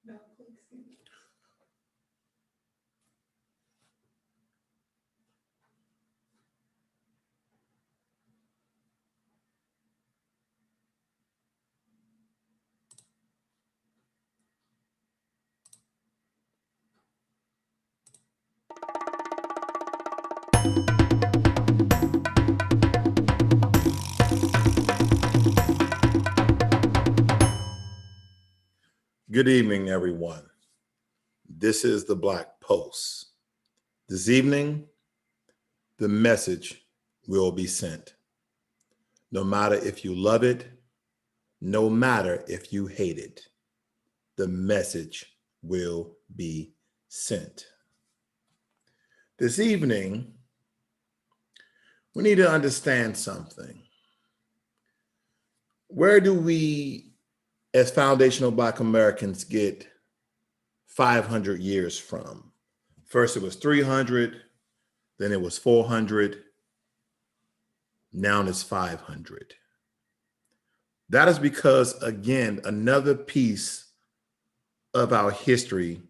No, please do. Good evening, everyone. This is the Black Post. This evening, the message will be sent. No matter if you love it, no matter if you hate it, the message will be sent. This evening, we need to understand something. Where do we, as foundational Black Americans, get 500 years from? First, it was 300, then it was 400, now it's 500. That is because, again, another piece of our history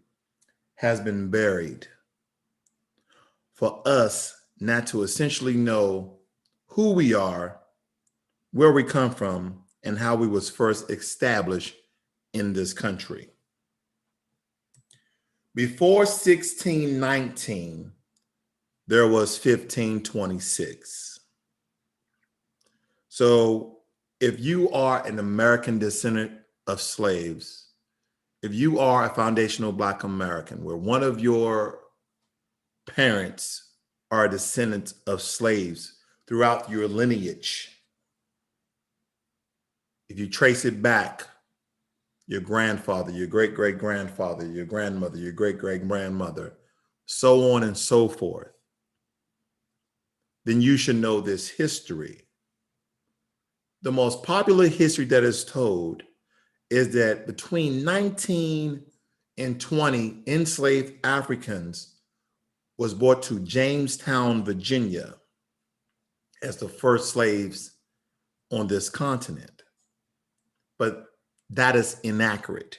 has been buried for us not to essentially know who we are, where we come from, and how we was first established in this country. Before 1619, there was 1526. So if you are an American descendant of slaves, if you are a foundational Black American, where one of your parents are descendants of slaves throughout your lineage, if you trace it back, your grandfather, your great-great-grandfather, your grandmother, your great-great-grandmother, so on and so forth, then you should know this history. The most popular history that is told is that between 19 and 20 enslaved Africans was brought to Jamestown, Virginia, as the first slaves on this continent. But that is inaccurate,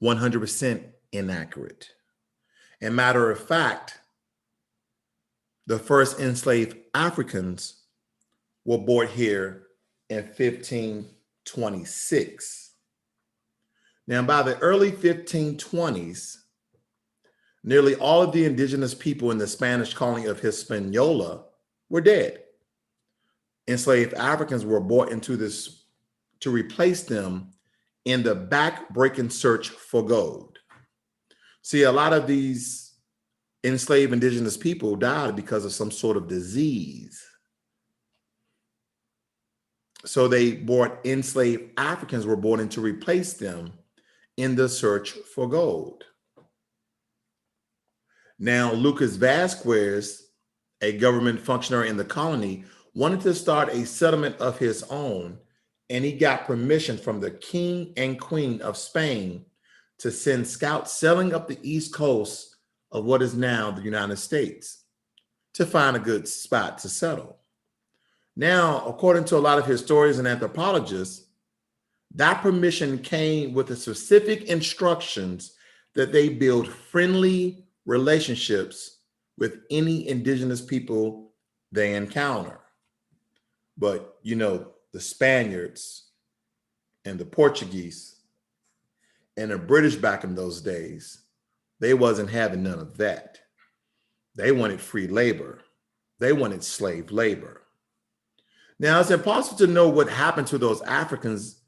100% inaccurate. And matter of fact, the first enslaved Africans were brought here in 1526. Now, by the early 1520s, nearly all of the indigenous people in the Spanish colony of Hispaniola were dead. Enslaved Africans were brought into this to replace them in the back-breaking search for gold. See, a lot of these enslaved indigenous people died because of some sort of disease. So they brought enslaved Africans were brought in to replace them in the search for gold. Now, Lucas Vasquez, a government functionary in the colony, wanted to start a settlement of his own, and he got permission from the King and Queen of Spain to send scouts sailing up the east coast of what is now the United States to find a good spot to settle. Now, according to a lot of historians and anthropologists, that permission came with the specific instructions that they build friendly relationships with any indigenous people they encounter. But, you know, the Spaniards and the Portuguese and the British back in those days, they wasn't having none of that. They wanted free labor. They wanted slave labor. Now, it's impossible to know what happened to those Africans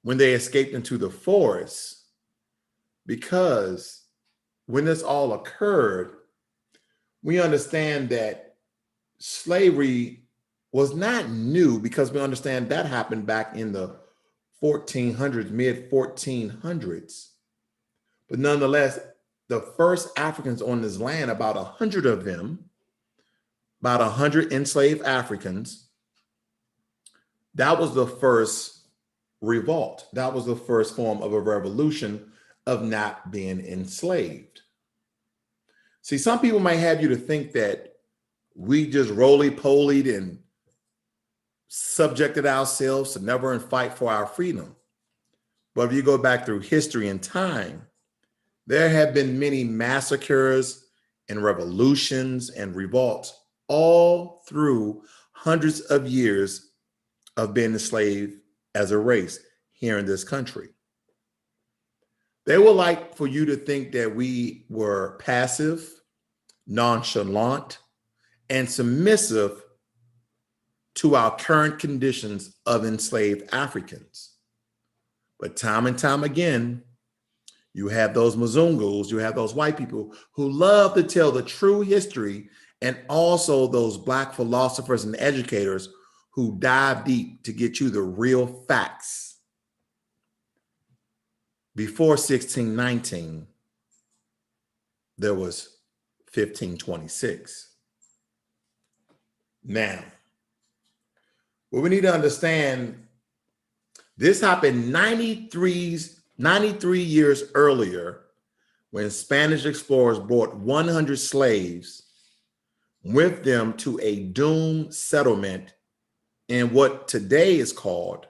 when they escaped into the forest, because when this all occurred, we understand that slavery was not new, because we understand that happened back in the 1400s, mid 1400s. But nonetheless, the first Africans on this land, about 100 of them, about 100 enslaved Africans, that was the first revolt. That was the first form of a revolution of not being enslaved. See, some people might have you to think that we just roly-polied and subjected ourselves to never fight for our freedom. But if you go back through history and time, There have been many massacres and revolutions and revolts all through hundreds of years of being enslaved as a race here in this country. They would like for you to think that we were passive, nonchalant, and submissive to our current conditions of enslaved Africans. But time and time again, you have those Mzungus, you have those white people who love to tell the true history, and also those Black philosophers and educators who dive deep to get you the real facts. Before 1619, there was 1526. Now, what we need to understand, this happened 93 years earlier when Spanish explorers brought 100 slaves with them to a doomed settlement in what today is called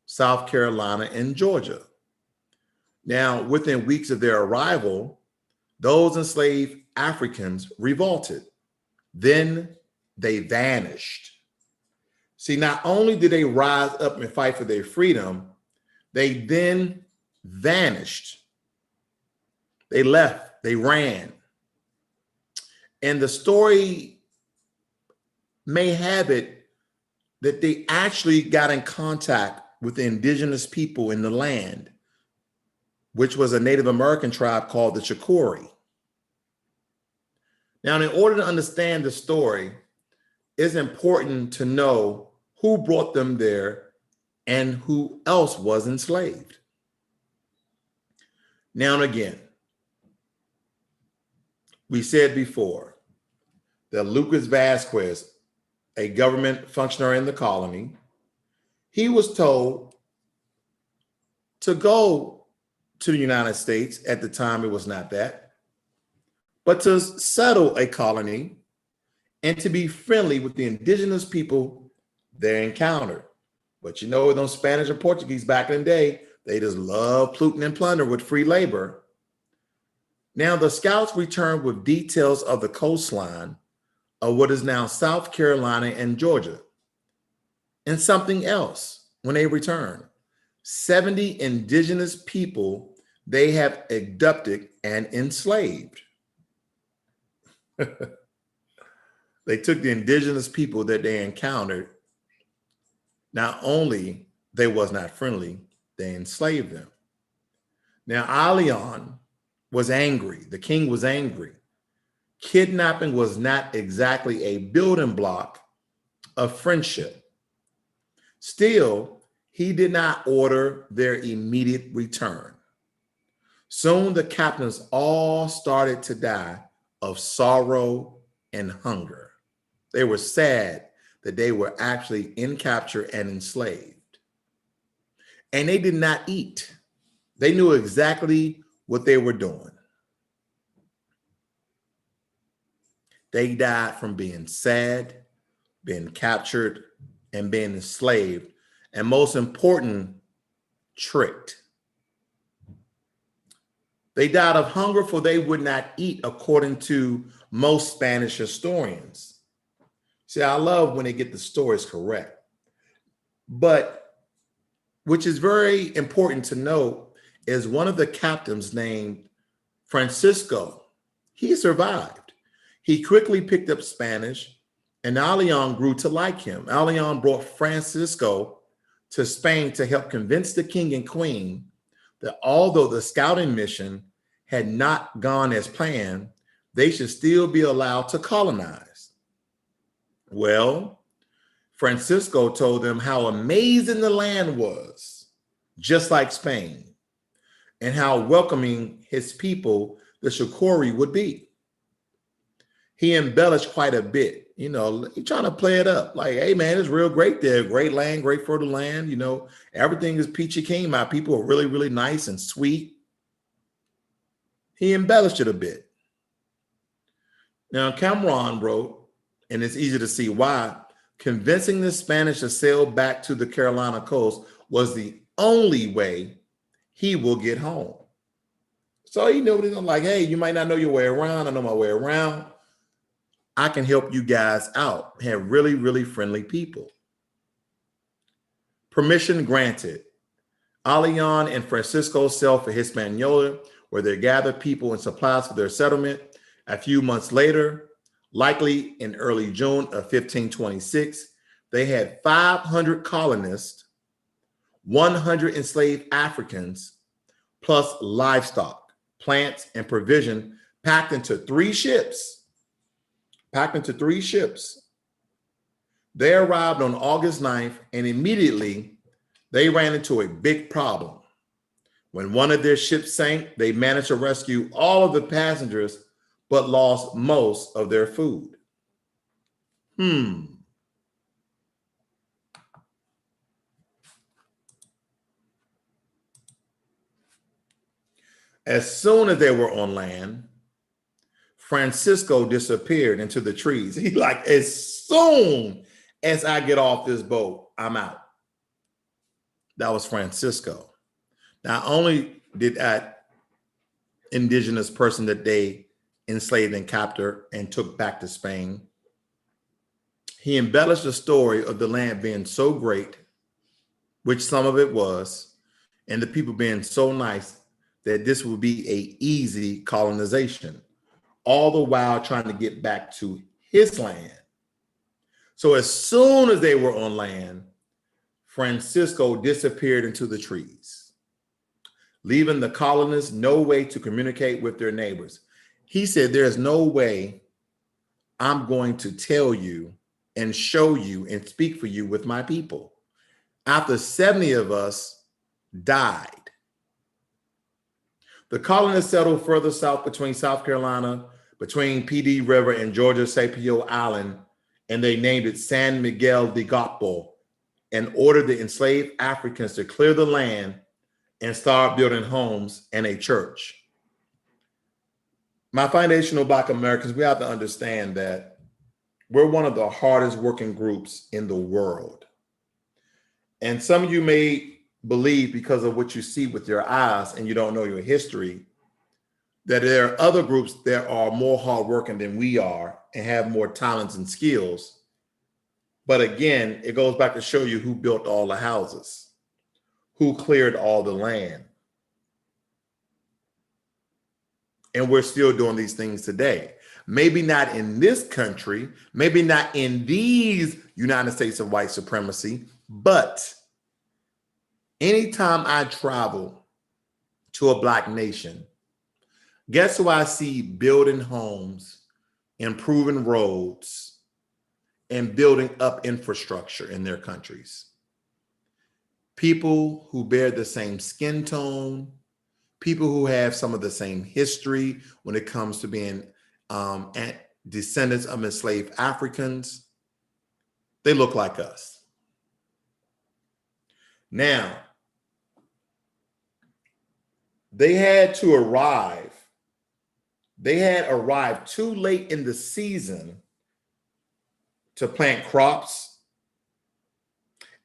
South Carolina and Georgia. Now, within weeks of their arrival, those enslaved Africans revolted. Then they vanished. See, not only did they rise up and fight for their freedom, they then vanished. They left, they ran. And the story may have it that they actually got in contact with the indigenous people in the land, which was a Native American tribe called the Chakori. Now, in order to understand the story, it's important to know who brought them there and who else was enslaved. Now and again, we said before that Lucas Vasquez, a government functionary in the colony, he was told to go to the United States. At the time, it was not that, but to settle a colony and to be friendly with the indigenous people they encountered. But you know, those Spanish and Portuguese back in the day, they just love plundering and plunder with free labor. Now, the scouts returned with details of the coastline of what is now South Carolina and Georgia. And something else when they returned, 70 indigenous people they have abducted and enslaved. They took the indigenous people that they encountered. Not only they was not friendly, they enslaved them. Now, Alion was angry. The king was angry. Kidnapping was not exactly a building block of friendship. Still, he did not order their immediate return. Soon the captains all started to die of sorrow and hunger. They were sad that they were actually in capture and enslaved. And they did not eat. They knew exactly what they were doing. They died from being sad, being captured, and being enslaved, and most important, tricked. They died of hunger, for they would not eat, according to most Spanish historians. See, I love when they get the stories correct. But which is very important to note is one of the captains named Francisco. He survived. He quickly picked up Spanish, and Alion grew to like him. Alion brought Francisco to Spain to help convince the king and queen that although the scouting mission had not gone as planned, they should still be allowed to colonize. Well, Francisco told them how amazing the land was, just like Spain, and how welcoming his people, the Chakori, would be. He embellished quite a bit, he trying to play it up like, hey man, it's real great there, great land, great fertile land, everything is peachy keen. My people are really, really nice and sweet. He embellished it a bit. Now, Cameron wrote, and it's easy to see why, convincing the Spanish to sail back to the Carolina coast was the only way he will get home. So he knew it. I'm like, hey, you might not know your way around. I know my way around. I can help you guys out. Have really, really friendly people. Permission granted. Alian and Francisco sailed for Hispaniola, where they gathered people and supplies for their settlement. A few months later, likely in early June of 1526, they had 500 colonists, 100 enslaved Africans, plus livestock, plants, and provision packed into three ships. They arrived on August 9th, and immediately they ran into a big problem. When one of their ships sank, they managed to rescue all of the passengers, but lost most of their food. As soon as they were on land, Francisco disappeared into the trees. He like, as soon as I get off this boat, I'm out. That was Francisco. Not only did that indigenous person that they enslaved and captured and took back to Spain, he embellished the story of the land being so great, which some of it was, and the people being so nice that this would be an easy colonization, all the while trying to get back to his land. So as soon as they were on land, Francisco disappeared into the trees, leaving the colonists no way to communicate with their neighbors. He said, there's no way I'm going to tell you and show you and speak for you with my people. After 70 of us died. The colonists settled further south between South Carolina, between PD River and Georgia Sapio Island, and they named it San Miguel de Gapo and ordered the enslaved Africans to clear the land and start building homes and a church. My foundational Black Americans, we have to understand that we're one of the hardest working groups in the world. And some of you may believe, because of what you see with your eyes and you don't know your history, that there are other groups that are more hardworking than we are and have more talents and skills. But again, it goes back to show you who built all the houses, who cleared all the land. And we're still doing these things today. Maybe not in this country, maybe not in these United States of white supremacy, but anytime I travel to a Black nation, guess who I see building homes, improving roads, and building up infrastructure in their countries? People who bear the same skin tone, people who have some of the same history when it comes to being descendants of enslaved Africans. They look like us. Now, they had arrived too late in the season to plant crops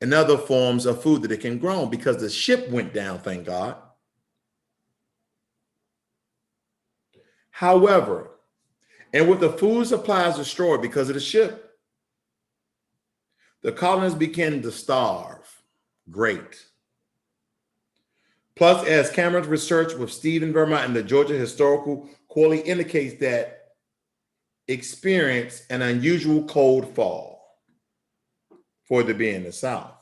and other forms of food that they can grow, because the ship went down, thank God. However, and with the food supplies destroyed because of the ship, the colonists began to starve. Great. Plus, as Cameron's research with Stephen Vermont and the Georgia Historical Quarterly indicates, that experienced an unusual cold fall for it to be in the South.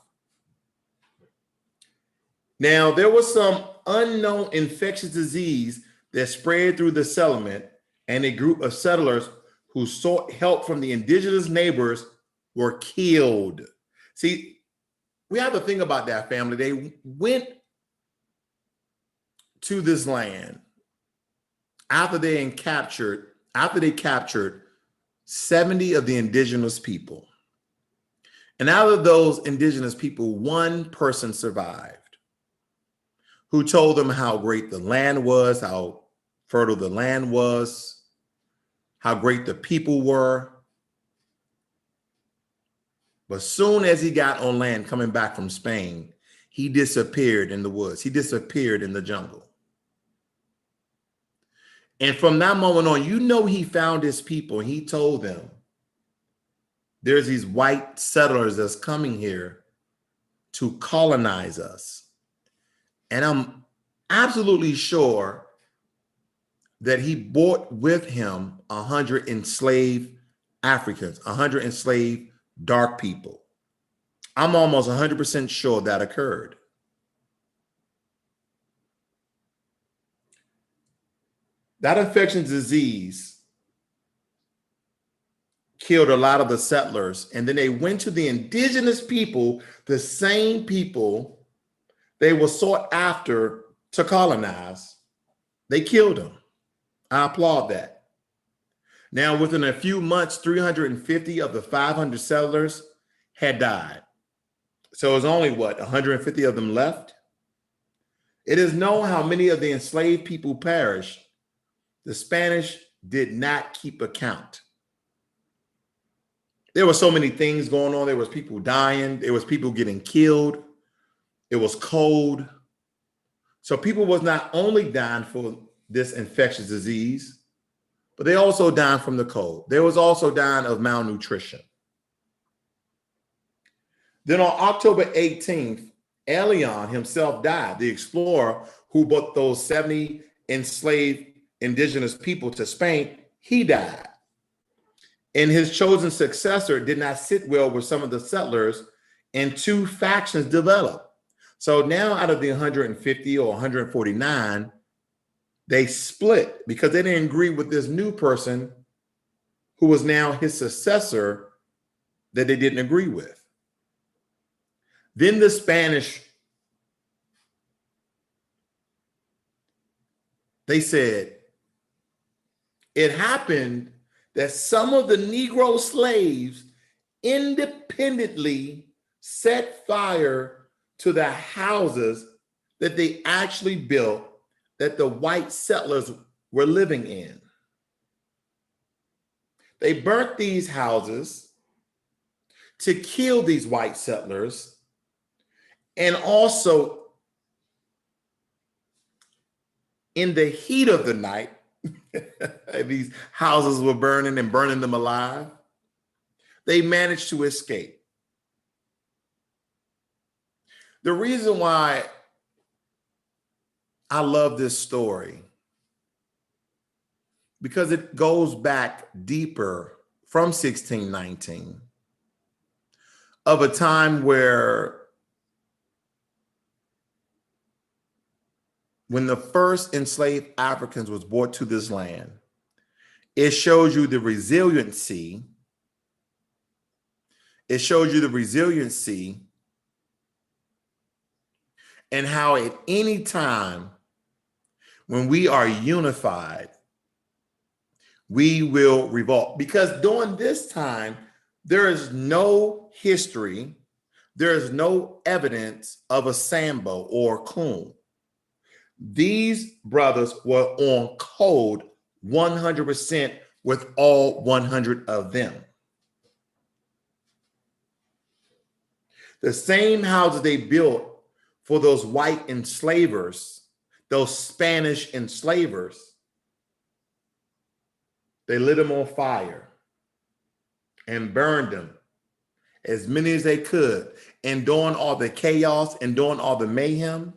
Now, there was some unknown infectious disease that spread through the settlement, and a group of settlers who sought help from the indigenous neighbors were killed. See, we have to think about that, family. They went to this land after they captured 70 of the indigenous people. And out of those indigenous people, one person survived, who told them how great the land was, how fertile the land was, how great the people were. But soon as he got on land coming back from Spain, he disappeared in the woods. He disappeared in the jungle. And from that moment on, you know, he found his people. And he told them, there's these white settlers that's coming here to colonize us. And I'm absolutely sure that he brought with him 100 enslaved Africans, 100 enslaved dark people. I'm almost 100% sure that occurred. That infectious disease killed a lot of the settlers, and then they went to the indigenous people, the same people they were sought after to colonize. They killed them. I applaud that. Now, within a few months, 350 of the 500 settlers had died. So it was only, 150 of them left? It is known how many of the enslaved people perished. The Spanish did not keep account. There were so many things going on. There was people dying. There was people getting killed. It was cold. So people was not only dying for this infectious disease, but they also died from the cold. There was also dying of malnutrition. Then on October 18th, Elion himself died, the explorer who brought those 70 enslaved indigenous people to Spain. He died. And his chosen successor did not sit well with some of the settlers, and two factions developed. So now out of the 150 or 149, they split because they didn't agree with this new person who was now his successor that they didn't agree with. Then the Spanish, they said, it happened that some of the Negro slaves independently set fire to the houses that they actually built that the white settlers were living in. They burnt these houses to kill these white settlers, and also in the heat of the night, these houses were burning and burning them alive. They managed to escape. The reason why I love this story, because it goes back deeper from 1619, of a time where when the first enslaved Africans was brought to this land, it shows you the resiliency. It shows you the resiliency and how at any time when we are unified, we will revolt. Because during this time, there is no history, there is no evidence of a Sambo or Coon. These brothers were on code 100% with all 100 of them. The same houses they built for those white enslavers, those Spanish enslavers, they lit them on fire and burned them, as many as they could. And during all the chaos and during all the mayhem,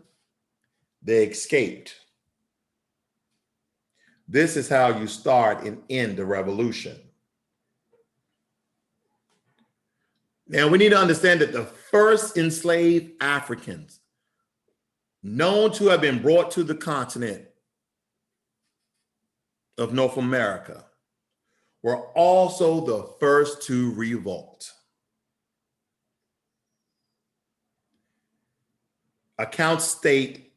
they escaped. This is how you start and end the revolution. Now, we need to understand that the first enslaved Africans known to have been brought to the continent of North America were also the first to revolt. Accounts state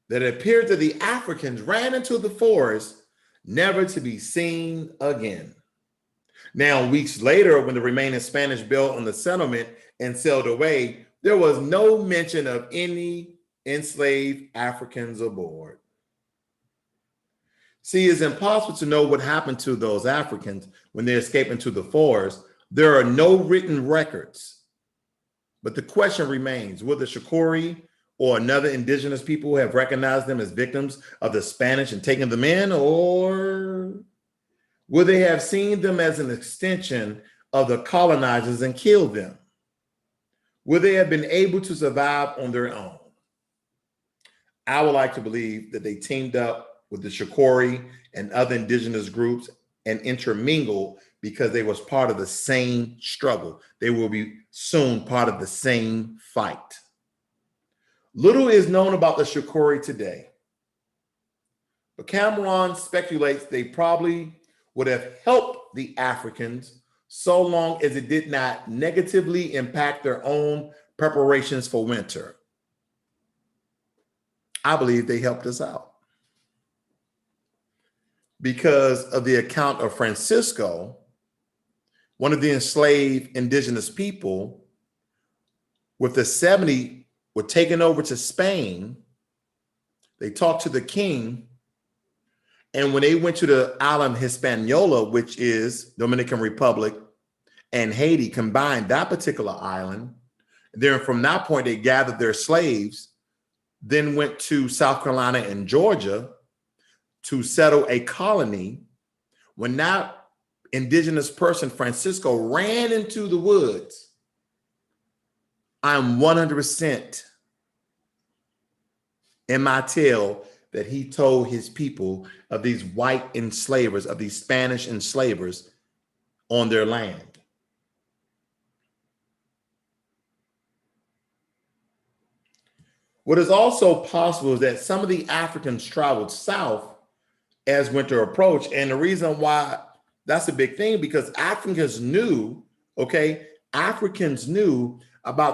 that it appeared that the Africans ran into the forest, never to be seen again. Now, weeks later, when the remaining Spanish built on the settlement and sailed away, there was no mention of any enslaved Africans aboard. See, it's impossible to know what happened to those Africans when they escaped into the forest. There are no written records. But the question remains, will the Shakori or another indigenous people have recognized them as victims of the Spanish and taken them in? Or would they have seen them as an extension of the colonizers and killed them? Would they have been able to survive on their own? I would like to believe that they teamed up with the Shakori and other indigenous groups and intermingled because they was part of the same struggle. They will be soon part of the same fight. Little is known about the Shakori today, but Cameron speculates they probably would have helped the Africans so long as it did not negatively impact their own preparations for winter. I believe they helped us out because of the account of Francisco, one of the enslaved indigenous people, with the 70 were taken over to Spain. They talked to the king, and when they went to the island Hispaniola, which is Dominican Republic and Haiti combined, that particular island, then from that point they gathered their slaves, then went to South Carolina and Georgia to settle a colony. When that indigenous person, Francisco, ran into the woods, I'm 100% in my tale that he told his people of these white enslavers, of these Spanish enslavers on their land. What is also possible is that some of the Africans traveled south as winter approached. And the reason why that's a big thing, because Africans knew about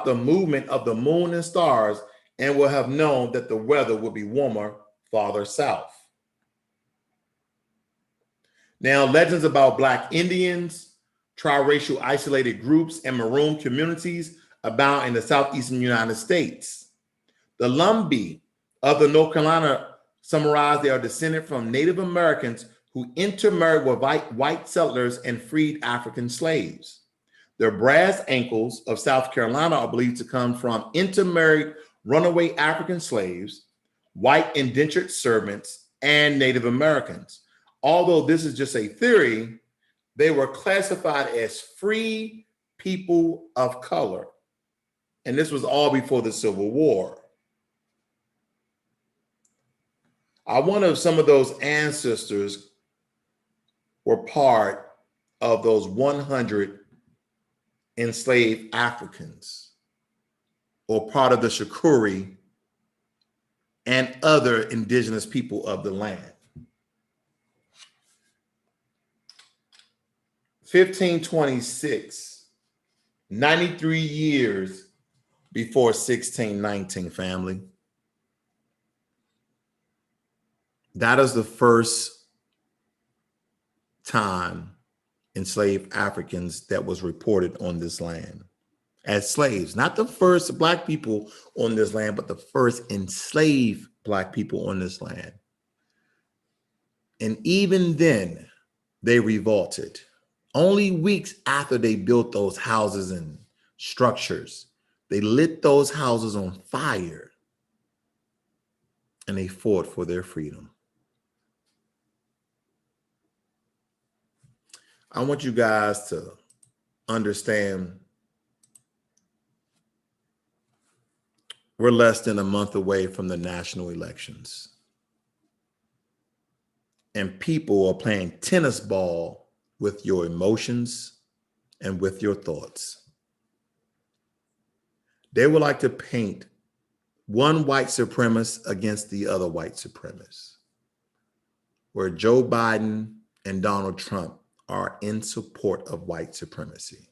the movement of the moon and stars and will have known that the weather would be warmer farther south. Now, legends about Black Indians, triracial isolated groups, and maroon communities abound in the southeastern United States. The Lumbee of the North Carolina summarize they are descended from Native Americans who intermarried with white settlers and freed African slaves. The brass ankles of South Carolina are believed to come from intermarried runaway African slaves, white indentured servants, and Native Americans. Although this is just a theory, they were classified as free people of color. And this was all before the Civil War. I wonder if some of those ancestors were part of those 100 enslaved Africans or part of the Shakori and other indigenous people of the land. 1526, 93 years before 1619, family. That is the first time enslaved Africans that was reported on this land as slaves. Not the first Black people on this land, but the first enslaved Black people on this land. And even then, they revolted. Only weeks after they built those houses and structures, they lit those houses on fire and they fought for their freedom. I want you guys to understand we're less than a month away from the national elections. And people are playing tennis ball with your emotions and with your thoughts. They would like to paint one white supremacist against the other white supremacist, where Joe Biden and Donald Trump are in support of white supremacy.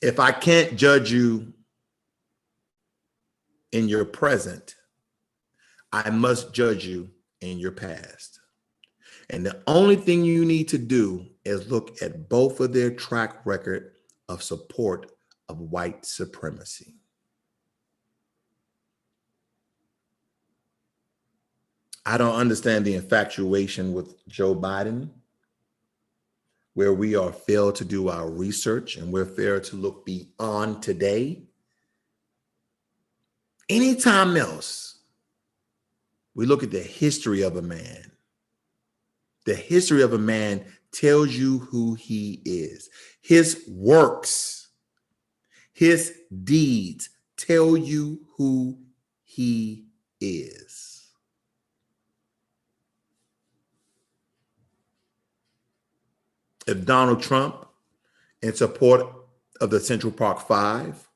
If I can't judge you in your present, I must judge you in your past. And the only thing you need to do is look at both of their track record of support of white supremacy. I don't understand the infatuation with Joe Biden, where we are failed to do our research and we're failed to look beyond today Anytime else, we look at the history of a man. The history of a man tells you who he is. His works, his deeds tell you who he is. If Donald Trump, in support of the Central Park Five,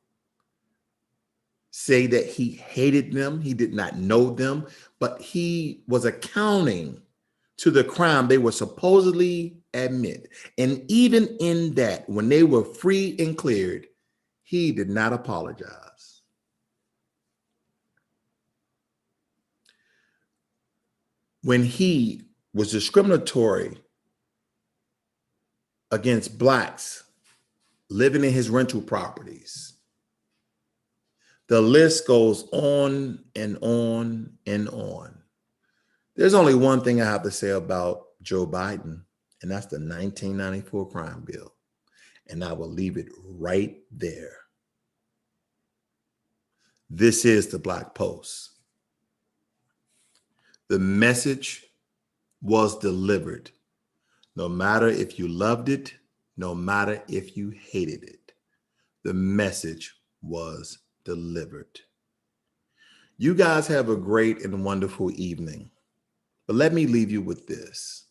say that he hated them, he did not know them, but he was accounting to the crime they were supposedly admit. And even in that, when they were free and cleared, he did not apologize. When he was discriminatory against blacks living in his rental properties, the list goes on and on and on. There's only one thing I have to say about Joe Biden, and that's the 1994 crime bill. And I will leave it right there. This is the Black Post. The message was delivered. No matter if you loved it, no matter if you hated it, the message was delivered. You guys have a great and wonderful evening. But let me leave you with this.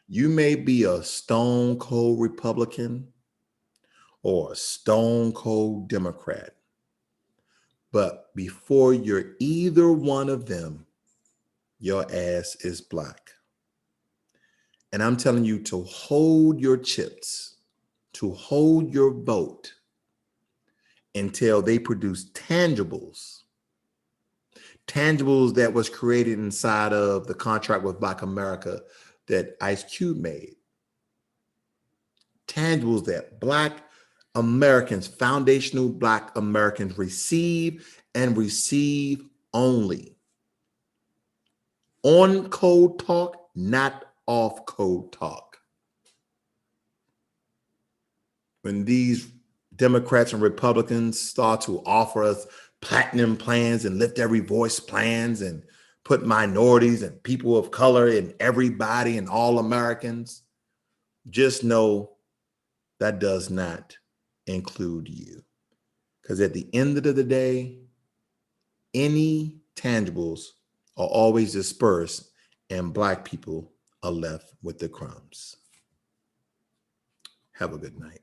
You may be a stone cold Republican or a stone cold Democrat, but before you're either one of them, your ass is black. And I'm telling you to hold your chips, to hold your vote until they produce tangibles that was created inside of the contract with Black America that Ice Cube made. Tangibles that Black Americans, foundational Black Americans receive and receive only. On code talk, not off code talk. When these Democrats and Republicans start to offer us platinum plans and lift every voice plans and put minorities and people of color and everybody and all Americans, just know that does not include you. Because at the end of the day, any tangibles are always dispersed and Black people are left with the crumbs. Have a good night.